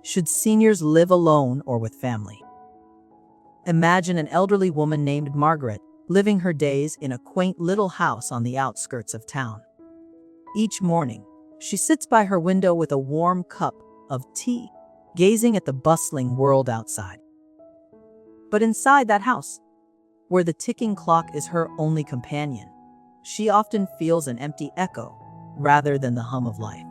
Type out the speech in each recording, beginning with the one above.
Should seniors live alone or with family? Imagine an elderly woman named Margaret living her days in a quaint little house on the outskirts of town. Each morning, she sits by her window with a warm cup of tea, gazing at the bustling world outside. But inside that house, where the ticking clock is her only companion, she often feels an empty echo rather than the hum of life.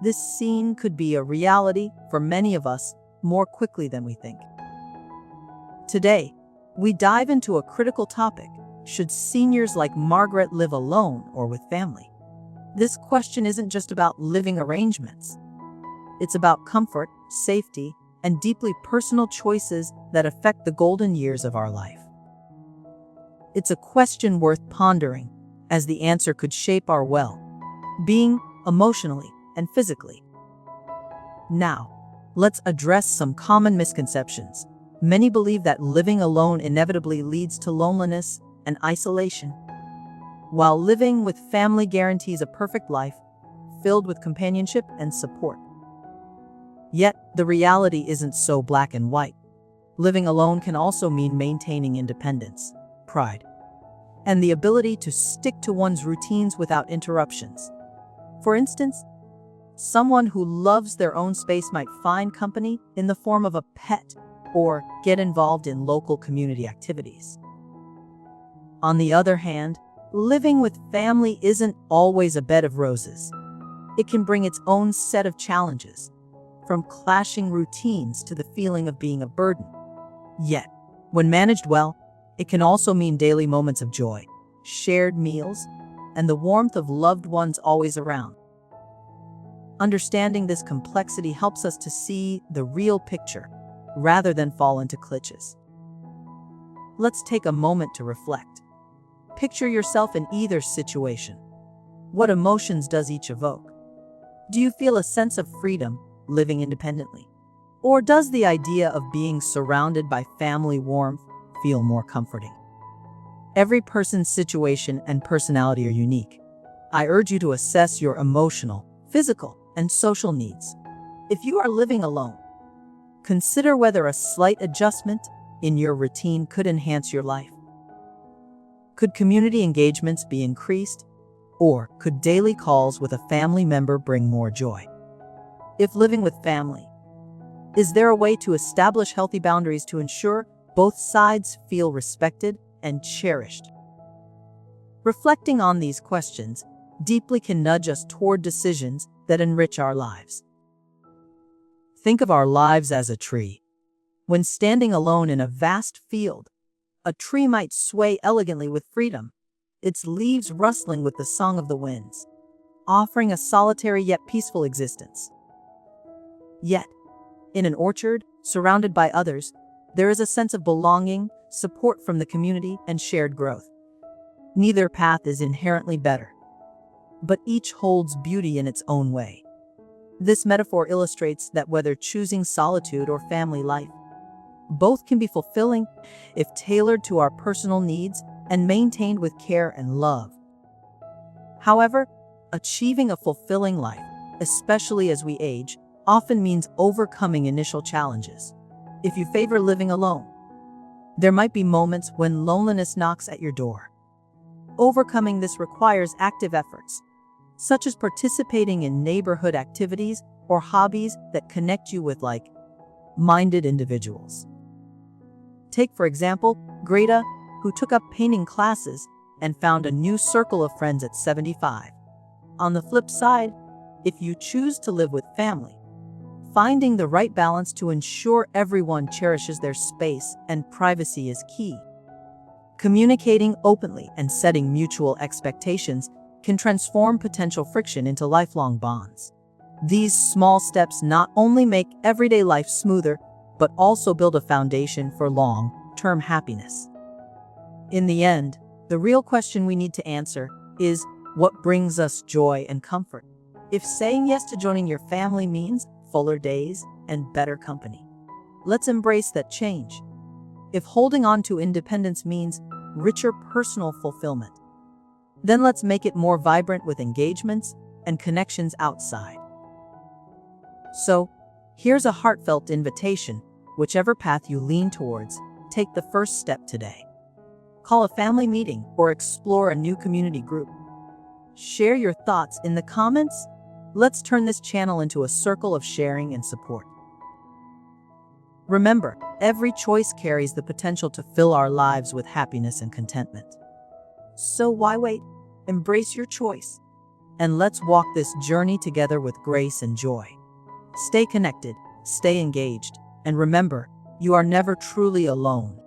This scene could be a reality for many of us more quickly than we think. Today, we dive into a critical topic: should seniors like Margaret live alone or with family? This question isn't just about living arrangements. It's about comfort, safety, and deeply personal choices that affect the golden years of our life. It's a question worth pondering, as the answer could shape our well-being emotionally and physically. Now, let's address some common misconceptions. Many believe that living alone inevitably leads to loneliness and isolation, while living with family guarantees a perfect life filled with companionship and support. Yet, the reality isn't so black and white. Living alone can also mean maintaining independence, pride, and the ability to stick to one's routines without interruptions. For instance, someone who loves their own space might find company in the form of a pet or get involved in local community activities. On the other hand, living with family isn't always a bed of roses. It can bring its own set of challenges, from clashing routines to the feeling of being a burden. Yet, when managed well, it can also mean daily moments of joy, shared meals, and the warmth of loved ones always around. Understanding this complexity helps us to see the real picture rather than fall into cliches. Let's take a moment to reflect. Picture yourself in either situation. What emotions does each evoke? Do you feel a sense of freedom living independently? Or does the idea of being surrounded by family warmth feel more comforting? Every person's situation and personality are unique. I urge you to assess your emotional, physical, and social needs. If you are living alone, consider whether a slight adjustment in your routine could enhance your life. Could community engagements be increased? Or could daily calls with a family member bring more joy? If living with family, is there a way to establish healthy boundaries to ensure both sides feel respected and cherished? Reflecting on these questions deeply can nudge us toward decisions that enrich our lives. Think of our lives as a tree. When standing alone in a vast field, a tree might sway elegantly with freedom, its leaves rustling with the song of the winds, offering a solitary yet peaceful existence. Yet, in an orchard, surrounded by others, there is a sense of belonging, support from the community, and shared growth. Neither path is inherently better, but each holds beauty in its own way. This metaphor illustrates that whether choosing solitude or family life, both can be fulfilling if tailored to our personal needs and maintained with care and love. However, achieving a fulfilling life, especially as we age, often means overcoming initial challenges. If you favor living alone, there might be moments when loneliness knocks at your door. Overcoming this requires active efforts, such as participating in neighborhood activities or hobbies that connect you with like-minded individuals. Take, for example, Greta, who took up painting classes and found a new circle of friends at 75. On the flip side, if you choose to live with family, finding the right balance to ensure everyone cherishes their space and privacy is key. Communicating openly and setting mutual expectations can transform potential friction into lifelong bonds. These small steps not only make everyday life smoother, but also build a foundation for long-term happiness. In the end, the real question we need to answer is, what brings us joy and comfort? If saying yes to joining your family means fuller days and better company, let's embrace that change. If holding on to independence means richer personal fulfillment, then let's make it more vibrant with engagements and connections outside. So, Here's a heartfelt invitation. Whichever path you lean towards, take the first step today. Call a family meeting or explore a new community group. Share your thoughts in the comments. Let's turn this channel into a circle of sharing and support. Remember, every choice carries the potential to fill our lives with happiness and contentment. So why wait? Embrace your choice. And let's walk this journey together with grace and joy. Stay connected, stay engaged, and remember, you are never truly alone.